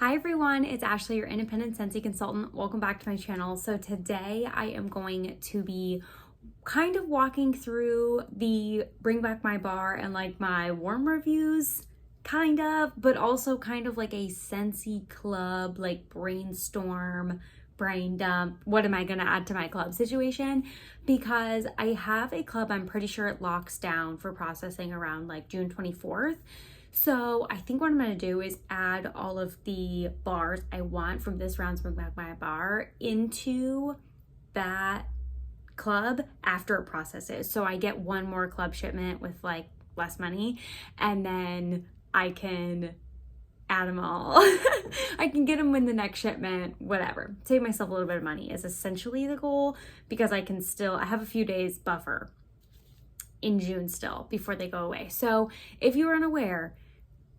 Hi everyone, it's Ashley, your independent Scentsy consultant. Welcome back to my channel. So today I am going to be kind of walking through the Bring Back My Bar and like my warm reviews, kind of, but also kind of like a Scentsy club, like brainstorm, brain dump, what am I gonna add to my club situation, because I have a club I'm pretty sure it locks down for processing around like June 24th. So I think what I'm going to do is add all of the bars I want from this round's Bring Back My Bar into that club after it processes. So I get one more club shipment with like less money, and then I can add them all. I can get them in the next shipment, whatever. Save myself a little bit of money is essentially the goal, because I have a few days buffer in June still before they go away. So if you are unaware,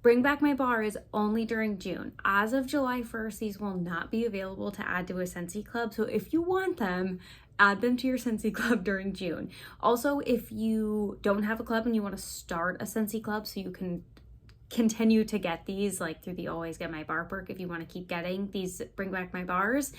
Bring Back My Bar is only during June. As of July 1st, these will not be available to add to a Scentsy club. So if you want them, add them to your Scentsy club during June. Also, if you don't have a club and you want to start a Scentsy club so you can continue to get these like through the Always Get My Bar perk, if you want to keep getting these Bring Back My Bars,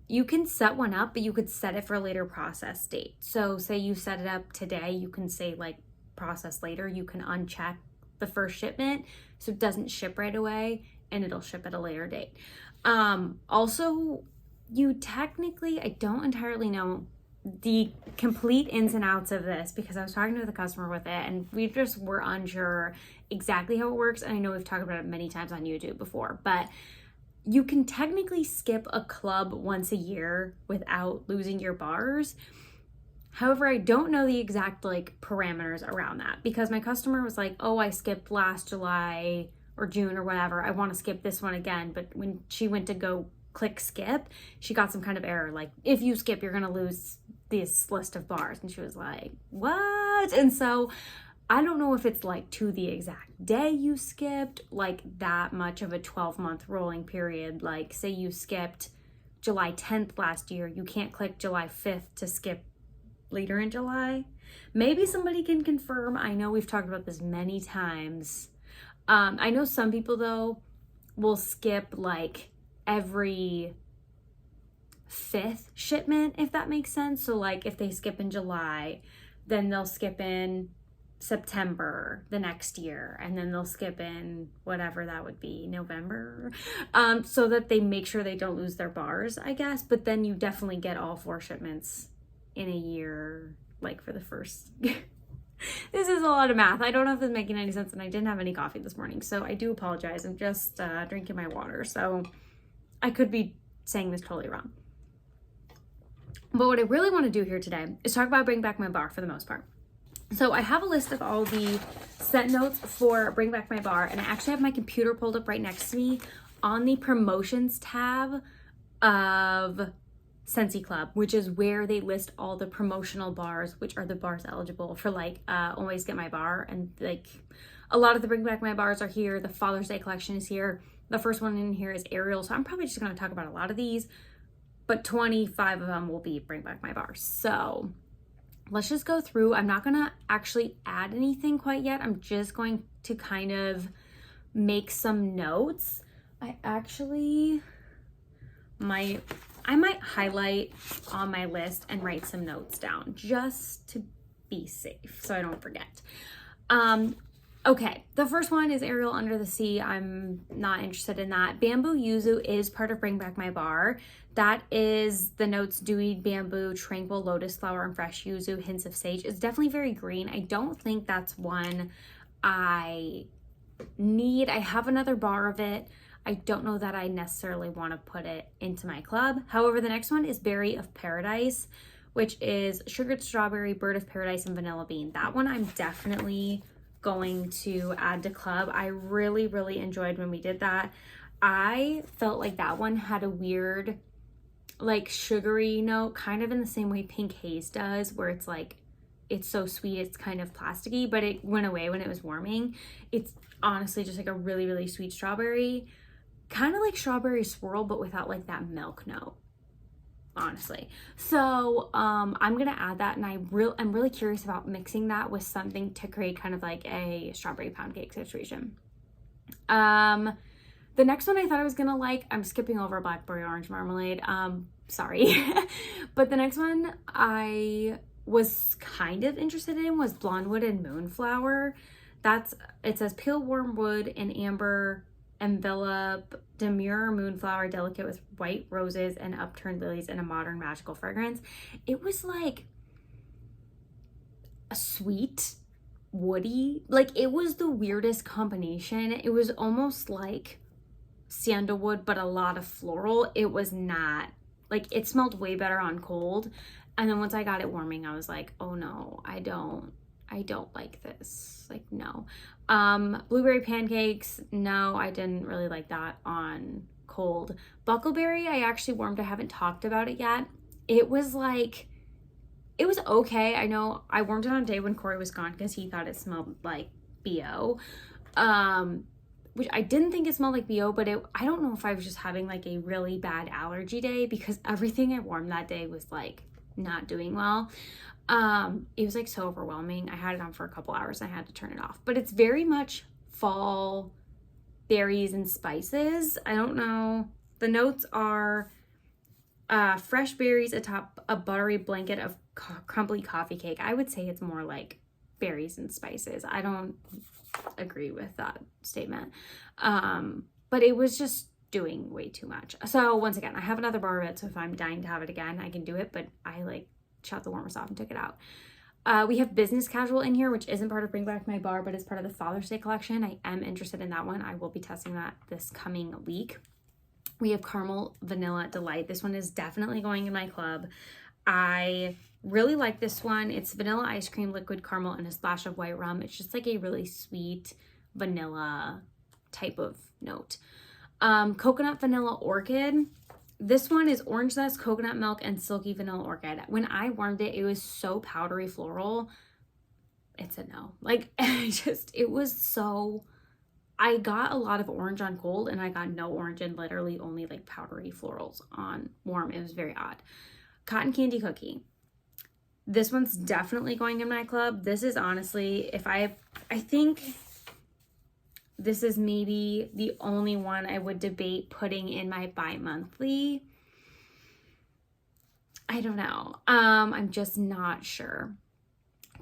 you can set one up, but you could set it for a later process date. So say you set it up today, you can say like process later. You can uncheck the first shipment so it doesn't ship right away and it'll ship at a later date. Also, you technically, I don't entirely know the complete ins and outs of this because I was talking to the customer with it and we just were unsure exactly how it works. And I know we've talked about it many times on YouTube before, but you can technically skip a club once a year without losing your bars. However, I don't know the exact like parameters around that, because my customer was like, oh, I skipped last July or June or whatever. I want to skip this one again. But when she went to go click skip, she got some kind of error. Like, if you skip, you're going to lose this list of bars. And she was like, what? And so I don't know if it's like to the exact day you skipped, like that much of a 12-month rolling period. Like say you skipped July 10th last year, you can't click July 5th to skip later in July. Maybe somebody can confirm. I know we've talked about this many times. I know some people though will skip like every 5th shipment, if that makes sense. So like if they skip in July, then they'll skip in September the next year, and then they'll skip in whatever that would be, November, so that they make sure they don't lose their bars, I guess. But then you definitely get all 4 shipments in a year, like for the first this is a lot of math. I don't know if this is making any sense, and I didn't have any coffee this morning, so I do apologize. I'm just drinking my water, so I could be saying this totally wrong. But what I really want to do here today is talk about Bring Back My Bar for the most part. So I have a list of all the scent notes for Bring Back My Bar, and I actually have my computer pulled up right next to me on the promotions tab of Scentsy Club, which is where they list all the promotional bars, which are the bars eligible for like Always Get My Bar. And like a lot of the Bring Back My Bars are here. The Father's Day collection is here. The first one in here is Ariel. So I'm probably just going to talk about a lot of these, but 25 of them will be Bring Back My Bars. So let's just go through. I'm not going to actually add anything quite yet. I'm just going to kind of make some notes. I might highlight on my list and write some notes down just to be safe so I don't forget. Okay, the first one is Ariel Under the Sea. I'm not interested in that. Bamboo Yuzu is part of Bring Back My Bar. That is the notes dewy bamboo, tranquil lotus flower, and fresh yuzu, hints of sage. It's definitely very green. I don't think that's one I need. I have another bar of it. I don't know that I necessarily want to put it into my club. However, the next one is Berry of Paradise, which is sugared strawberry, bird of paradise, and vanilla bean. That one I'm definitely going to add to club. I really, really enjoyed when we did that. I felt like that one had a weird, like sugary note, kind of in the same way Pink Haze does, where it's like, it's so sweet, it's kind of plasticky, but it went away when it was warming. It's honestly just like a really, really sweet strawberry. Kind of like strawberry swirl, but without like that milk note, honestly. So I'm gonna add that, and I'm really curious about mixing that with something to create kind of like a strawberry pound cake situation. The next one I thought I was gonna like, I'm skipping over Blackberry Orange Marmalade. Sorry. But the next one I was kind of interested in was Blonde Wood and Moonflower. It says pale warm wood and amber envelope demure moonflower delicate with white roses and upturned lilies in a modern magical fragrance. It was like a sweet, woody, like it was the weirdest combination. It was almost like sandalwood but a lot of floral. It was not like, it smelled way better on cold, and then once I got it warming, I was like, oh no, I don't like this. Like, no. Blueberry pancakes, no, I didn't really like that on cold. Buckleberry, I actually warmed. I haven't talked about it yet. It was like, it was okay. I know I warmed it on a day when Corey was gone because he thought it smelled like BO. Which I didn't think it smelled like BO, but I don't know if I was just having like a really bad allergy day, because everything I warmed that day was like not doing well. It was like so overwhelming. I had it on for a couple hours and I had to turn it off. But it's very much fall berries and spices. I don't know. The notes are fresh berries atop a buttery blanket of crumbly coffee cake. I would say it's more like berries and spices. I don't agree with that statement. But it was just doing way too much. So once again, I have another bar of it, so if I'm dying to have it again, I can do it, but I like shut the warmers off and took it out. We have Business Casual in here, which isn't part of Bring Back My Bar, but it's part of the Father's Day collection. I am interested in that one. I will be testing that this coming week. We have Caramel Vanilla Delight. This one is definitely going in my club. I really like this one. It's vanilla ice cream, liquid caramel, and a splash of white rum. It's just like a really sweet vanilla type of note. Coconut Vanilla Orchid. This one is orange zest, coconut milk, and silky vanilla orchid. When I warmed it, it was so powdery floral. It's a no. Like, it was so, I got a lot of orange on cold and I got no orange and literally only like powdery florals on warm. It was very odd. Cotton Candy Cookie. This one's definitely going in my club. This is honestly, I think this is maybe the only one I would debate putting in my bi-monthly. I don't know. I'm just not sure.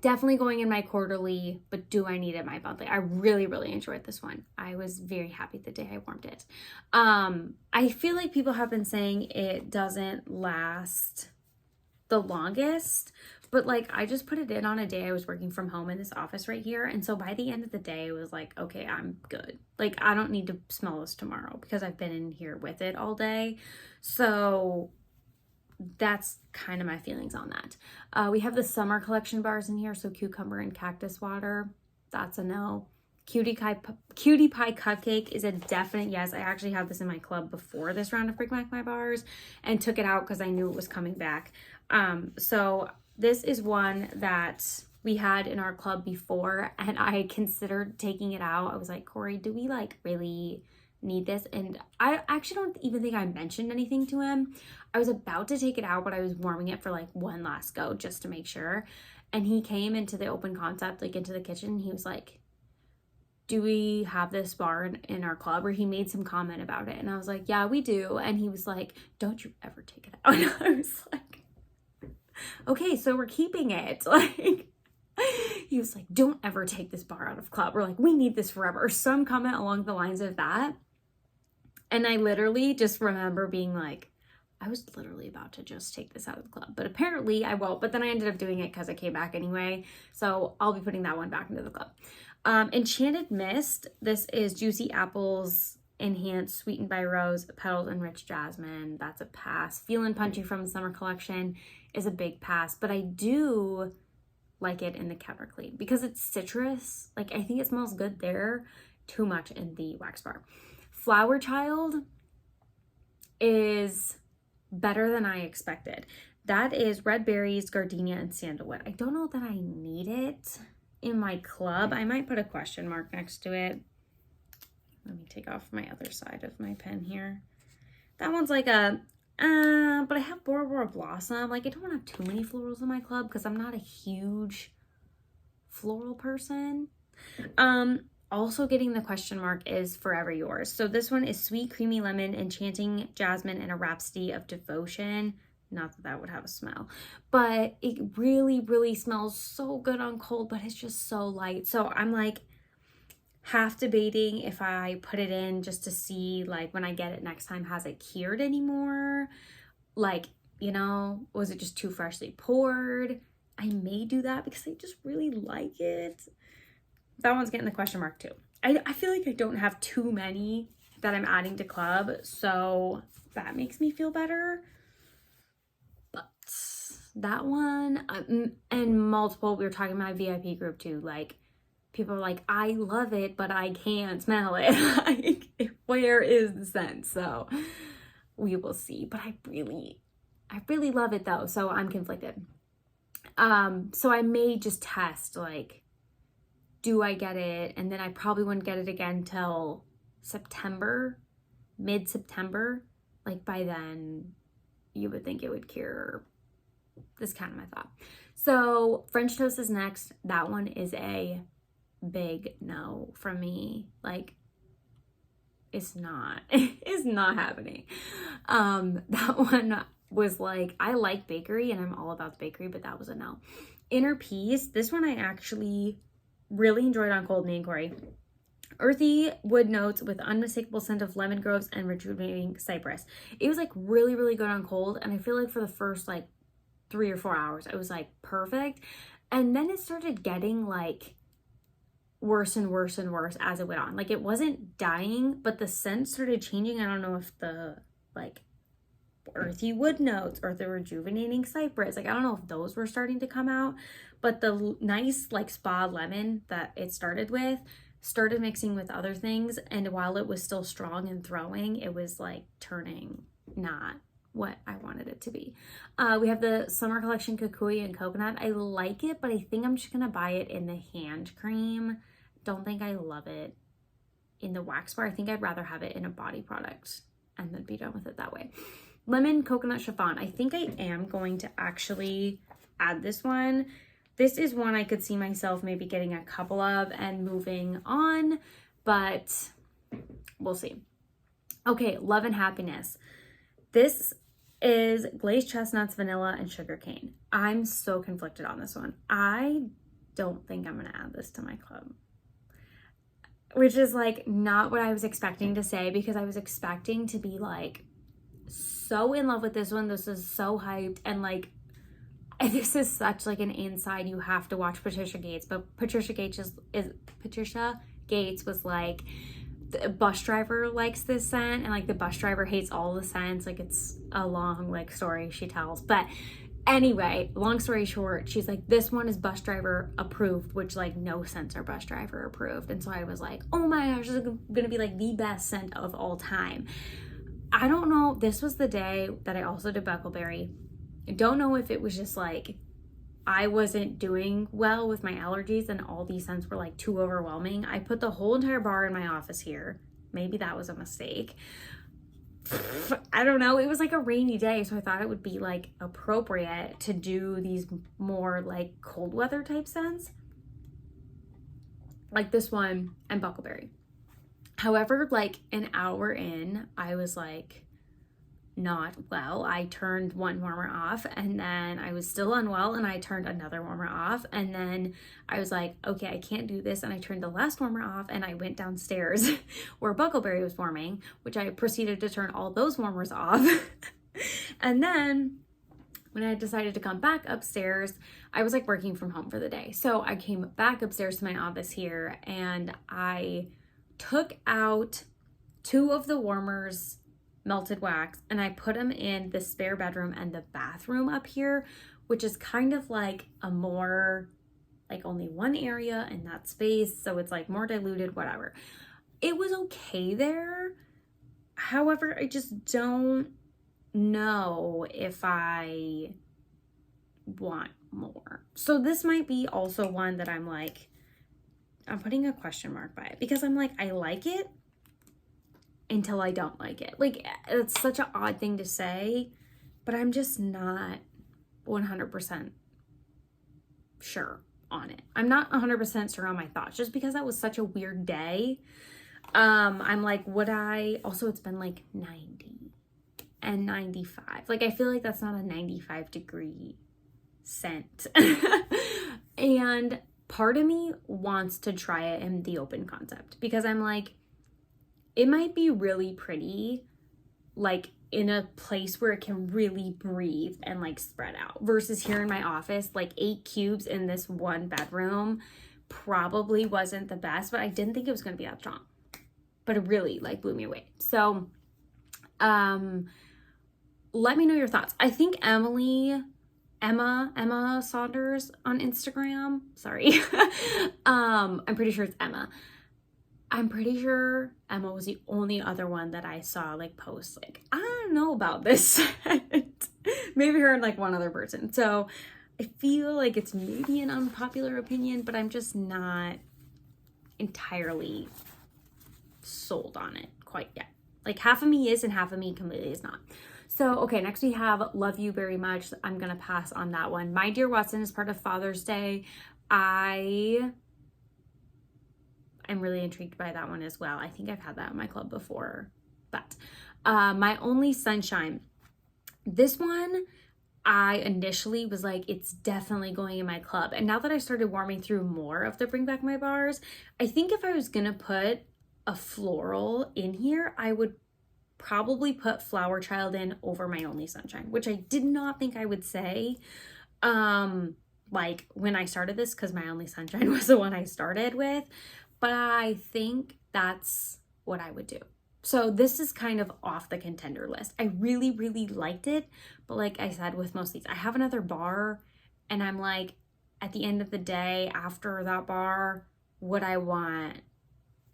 Definitely going in my quarterly, but do I need it in my monthly? I really, really enjoyed this one. I was very happy the day I warmed it. I feel like people have been saying it doesn't last the longest, but like I just put it in on a day I was working from home in this office right here, and so by the end of the day it was like, okay, I'm good. Like I don't need to smell this tomorrow because I've been in here with it all day. So that's kind of my feelings on that. We have the summer collection bars in here, so cucumber and cactus water. That's a no. Cutie Pie Cupcake is a definite yes. I actually had this in my club before this round of Bring Back My Bars and took it out because I knew it was coming back. So this is one that we had in our club before and I considered taking it out. I was like, Corey, do we like really need this? And I actually don't even think I mentioned anything to him. I was about to take it out, but I was warming it for like one last go just to make sure. And he came into the open concept, like into the kitchen, and he was like, do we have this bar in our club? Or he made some comment about it. And I was like, yeah, we do. And he was like, don't you ever take it out. And I was like, okay, so we're keeping it. Like, he was like, don't ever take this bar out of club. We're like, we need this forever. Or some comment along the lines of that. And I literally just remember being like, I was literally about to just take this out of the club, but apparently I won't. But then I ended up doing it because I came back anyway. So I'll be putting that one back into the club. Enchanted Mist. This is juicy apples, enhanced, sweetened by rose, petals, and rich jasmine. That's a pass. Feelin' Punchy from the summer collection is a big pass, but I do like it in the Counter Clean because it's citrus. Like, I think it smells good there. Too much in the wax bar. Flower Child is better than I expected. That is red berries, gardenia, and sandalwood. I don't know that I need it in my club. I might put a question mark next to it. Let me take off my other side of my pen here. That one's like a, but I have Bora Bora Blossom. Like, I don't want to have too many florals in my club because I'm not a huge floral person. also getting the question mark is Forever Yours. So this one is Sweet Creamy Lemon, Enchanting Jasmine, and a Rhapsody of Devotion. Not that that would have a smell, but it really, really smells so good on cold, but it's just so light. So I'm like half debating if I put it in just to see, like, when I get it next time, has it cured anymore? Like, you know, was it just too freshly poured? I may do that because I just really like it. That one's getting the question mark too. I feel like I don't have too many that I'm adding to club, so that makes me feel better. But that one, and multiple, we were talking about my VIP group too, like, people are like, I love it, but I can't smell it. Like, where is the scent? So we will see. But I really love it though, so I'm conflicted. So I may just test, like, do I get it? And then I probably wouldn't get it again till September, mid-September. Like, by then you would think it would cure. This is kind of my thought. So French Toast is next. That one is a big no from me. Like, it's not happening. That one was like, I like bakery and I'm all about the bakery, but that was a no. Inner Peace, this one I actually really enjoyed on cold, me and Corey. Earthy wood notes with unmistakable scent of lemon groves and rejuvenating cypress. It was like really, really good on cold, and I feel like for the first like 3 or 4 hours it was like perfect, and then it started getting like worse and worse and worse as it went on. Like, it wasn't dying, but the scent started changing. I don't know if the like earthy wood notes or the rejuvenating cypress, like, I don't know if those were starting to come out, but the nice like spa lemon that it started with started mixing with other things, and while it was still strong and throwing, it was like turning not what I wanted it to be. We have the Summer Collection Kukui and Coconut. I like it, but I think I'm just gonna buy it in the hand cream. Don't think I love it in the wax bar. I think I'd rather have it in a body product and then be done with it that way. Lemon Coconut Chiffon. I think I am going to actually add this one. This is one I could see myself maybe getting a couple of and moving on, but we'll see. Okay, Love and Happiness. This is glazed chestnuts, vanilla, and sugarcane. I'm so conflicted on this one. I don't think I'm gonna add this to my club, which is like not what I was expecting to say, because I was expecting to be like so in love with this one. This is so hyped, and like, this is such like an inside, you have to watch Patricia Gates, but Patricia Gates was like, the bus driver likes this scent, and like the bus driver hates all the scents. Like, it's a long like story she tells, but anyway, long story short, she's like, this one is bus driver approved, which like no scents are bus driver approved. And so I was like, oh my gosh, this is gonna be like the best scent of all time. I don't know, this was the day that I also did Buckleberry. I don't know if it was just like I wasn't doing well with my allergies and all these scents were like too overwhelming. I put the whole entire bar in my office here. Maybe that was a mistake. I don't know. It was like a rainy day, so I thought it would be like appropriate to do these more like cold weather type scents, like this one and Buckleberry. However, like an hour in, I was like not well. I turned one warmer off, and then I was still unwell, and I turned another warmer off, and then I was like, okay, I can't do this, and I turned the last warmer off, and I went downstairs where Buckleberry was warming, which I proceeded to turn all those warmers off. And then when I decided to come back upstairs, I was like working from home for the day, so I came back upstairs to my office here, and I took out 2 of the warmers, melted wax, and I put them in the spare bedroom and the bathroom up here, which is kind of like a more like only one area in that space, so it's like more diluted, whatever. It was okay there. However, I just don't know if I want more. So this might be also one that I'm like, I'm putting a question mark by it, because I'm like, I like it until I don't like it. Like, it's such an odd thing to say, but I'm just not 100% sure on it. I'm not 100% sure on my thoughts just because that was such a weird day. I'm like, also it's been like 90 and 95. Like, I feel like that's not a 95-degree scent. And part of me wants to try it in the open concept because I'm like, it might be really pretty, like in a place where it can really breathe and like spread out, versus here in my office, like 8 cubes in this one bedroom probably wasn't the best, but I didn't think it was going to be that strong, but it really like blew me away. So, let me know your thoughts. I think Emma Saunders on Instagram. Sorry. I'm pretty sure it's Emma. I'm pretty sure Emma was the only other one that I saw like post like, I don't know about this scent. Maybe her and like one other person. So I feel like it's maybe an unpopular opinion, but I'm just not entirely sold on it quite yet. Like, half of me is and half of me completely is not. So, okay, next we have Love You Very Much. I'm going to pass on that one. My Dear Watson is part of Father's Day. I'm really intrigued by that one as well. I think I've had that in my club before. But My Only Sunshine. This one, I initially was like, it's definitely going in my club. And now that I started warming through more of the Bring Back My Bars, I think if I was going to put a floral in here, I would probably put Flower Child in over My Only Sunshine, which I did not think I would say like when I started this, because My Only Sunshine was the one I started with, but I think that's what I would do. So this is kind of off the contender list. I really, really liked it, but like I said, with most of these, I have another bar, and I'm like, at the end of the day, after that bar, what I want,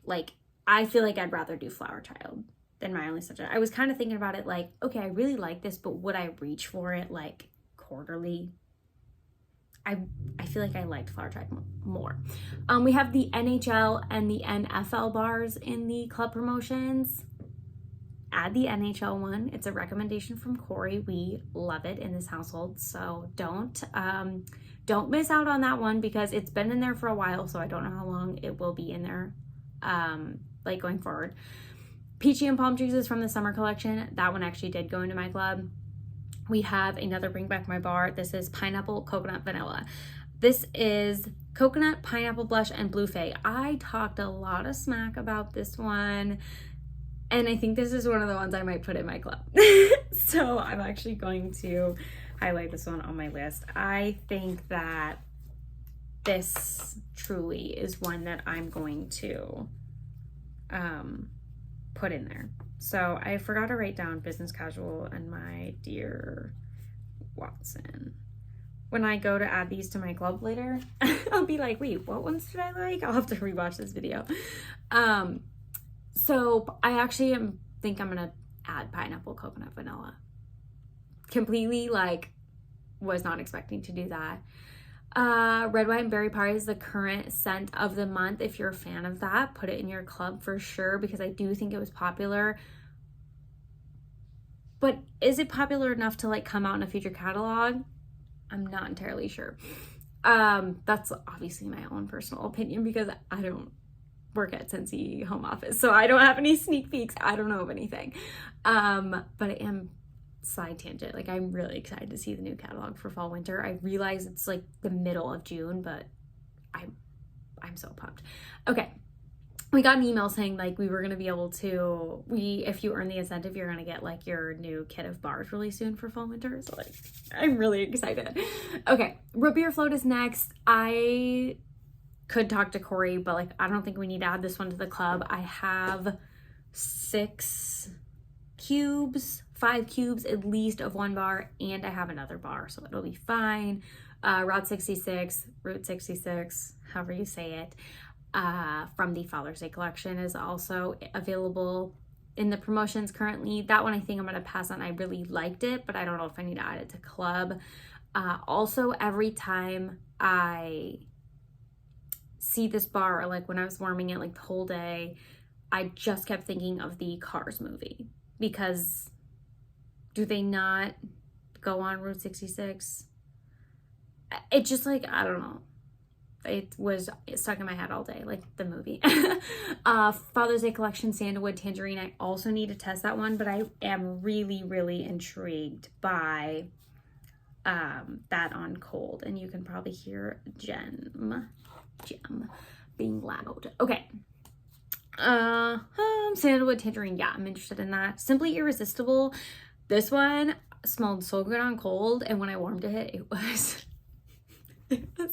like, I feel like I'd rather do Flower Child than My Only Sunshine. I was kind of thinking about it like, okay, I really like this, but would I reach for it like quarterly? I feel like I liked Flower Child more. We have the NHL and the NFL bars in the club promotions. Add the NHL one. It's a recommendation from Corey. We love it in this household, so don't miss out on that one because it's been in there for a while, so I don't know how long it will be in there like going forward. Peachy and Palm Trees is from the summer collection. That one actually did go into my club. We have another Bring Back My Bar. This is Pineapple Coconut Vanilla. This is Coconut, Pineapple Blush, and Blue Fay. I talked a lot of smack about this one, and I think this is one of the ones I might put in my club. So I'm actually going to highlight this one on my list. I think that this truly is one that I'm going to put in there. So I forgot to write down Business Casual and My Dear Watson. When I go to add these to my club later, I'll be like, wait, what ones did I like? I'll have to rewatch this video. So I actually think I'm gonna add Pineapple Coconut Vanilla. Completely, like, was not expecting to do that. Red, White, and Berry Pie is the current scent of the month. If you're a fan of that, put it in your club for sure, because I do think it was popular. But is it popular enough to like come out in a future catalog? I'm not entirely sure. That's obviously my own personal opinion because I don't work at Scentsy home office, so I don't have any sneak peeks. I don't know of anything. But I am, side tangent, like, I'm really excited to see the new catalog for fall winter. I realize it's like the middle of June, but I'm so pumped. Okay, we got an email saying like we were gonna be able to, if you earn the incentive, you're gonna get like your new kit of bars really soon for fall winter. So like, I'm really excited. Okay, Root Beer Float is next. I could talk to Corey, but like, I don't think we need to add this one to the club. I have 6 cubes, 5 cubes at least of one bar, and I have another bar, so it'll be fine. Route 66, however you say it, from the Father's Day collection is also available in the promotions currently. That one I think I'm going to pass on. I really liked it, but I don't know if I need to add it to club. Also, every time I see this bar, or like when I was warming it like the whole day, I just kept thinking of the Cars movie, because do they not go on Route 66? It just like, I don't know. it was stuck in my head all day, like the movie. Father's Day collection, Sandalwood Tangerine. I also need to test that one, but I am really, really intrigued by that on cold. And you can probably hear Gem being loud. Okay. Sandalwood Tangerine. Yeah, I'm interested in that. Simply Irresistible. This one smelled so good on cold, and when I warmed it was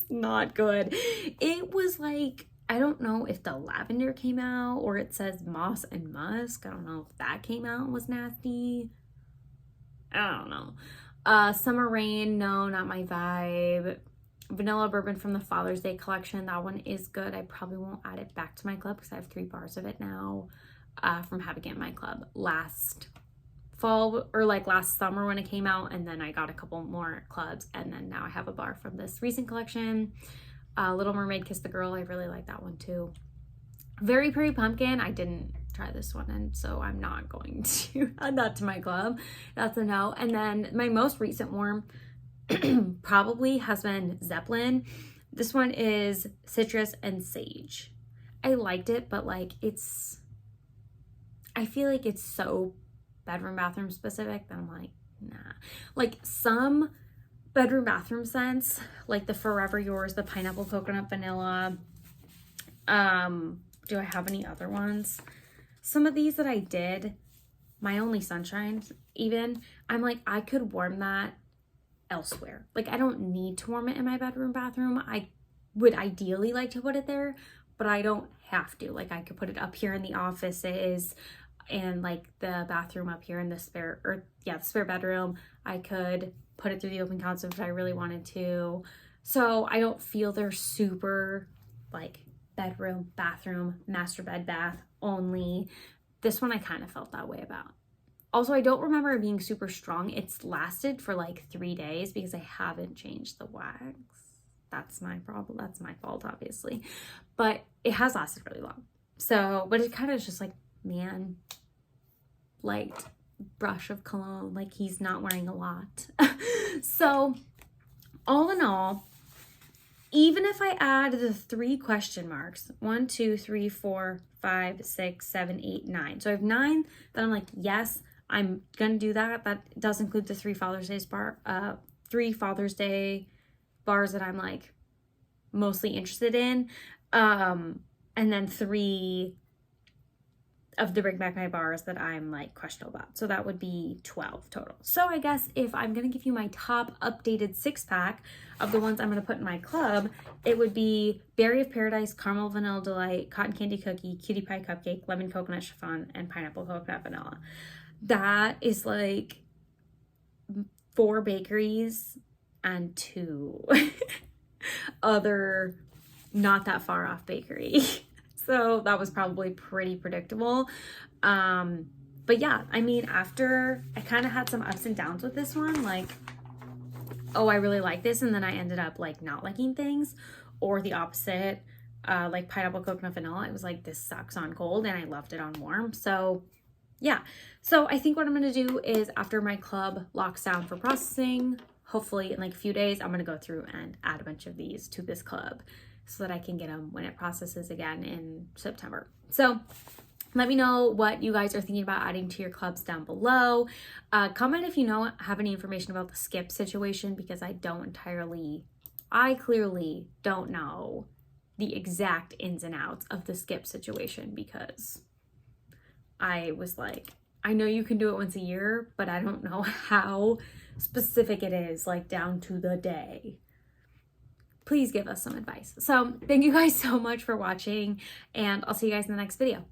not good. It was like, I don't know if the lavender came out, or it says moss and musk. I don't know if that came out and was nasty. I don't know. Summer Rain, no, not my vibe. Vanilla Bourbon from the Father's Day collection. That one is good. I probably won't add it back to my club because I have 3 bars of it now from having it in my club last fall, or like last summer when it came out, and then I got a couple more clubs, and then now I have a bar from this recent collection. Little Mermaid Kiss the Girl. I really like that one too. Very Pretty Pumpkin. I didn't try this one, and so I'm not going to add that to my club. That's a no. And then my most recent warm probably has been Zeppelin. This one is citrus and sage. I liked it, but like I feel like it's so bedroom bathroom specific that I'm like, nah. Like some bedroom bathroom scents, like the Forever Yours, the pineapple coconut vanilla. Do I have any other ones? Some of these that I did, My Only Sunshine even, I'm like, I could warm that elsewhere. Like I don't need to warm it in my bedroom bathroom. I would ideally like to put it there, but I don't have to. Like I could put it up here in the offices and like the bathroom up here in the spare bedroom. I could put it through the open concept if I really wanted to. So I don't feel they're super like bedroom, bathroom, master bed, bath only. This one I kind of felt that way about. Also, I don't remember it being super strong. It's lasted for like 3 days because I haven't changed the wax. That's my problem. That's my fault, obviously. But it has lasted really long. So, but it kind of is just like, man, light brush of cologne. Like he's not wearing a lot. So, all in all, even if I add the 3 question marks, 1, 2, 3, 4, 5, 6, 7, 8, 9. So I have 9 that I'm like, yes, I'm gonna do that. That does include the 3 Father's Day bars that I'm like mostly interested in. And then 3 of the Bring Back My bars that I'm like questionable about. So that would be 12 total. So I guess if I'm gonna give you my top updated 6-pack of the ones I'm gonna put in my club, it would be Berry of Paradise, Caramel Vanilla Delight, Cotton Candy Cookie, Cutie Pie Cupcake, Lemon Coconut Chiffon, and Pineapple Coconut Vanilla. That is like 4 bakeries and 2 other not that far off bakery. So that was probably pretty predictable. But yeah, I mean, after I kind of had some ups and downs with this one, like, oh, I really like this. And then I ended up like not liking things, or the opposite, like Pineapple Coconut Vanilla. It was like, this sucks on cold, and I loved it on warm. So yeah. So I think what I'm going to do is after my club locks down for processing, hopefully in like a few days, I'm going to go through and add a bunch of these to this club so that I can get them when it processes again in September. So let me know what you guys are thinking about adding to your clubs down below. Comment if you have any information about the skip situation, because I clearly don't know the exact ins and outs of the skip situation, because I was like, I know you can do it once a year, but I don't know how specific it is, like down to the day. Please give us some advice. So thank you guys so much for watching, and I'll see you guys in the next video.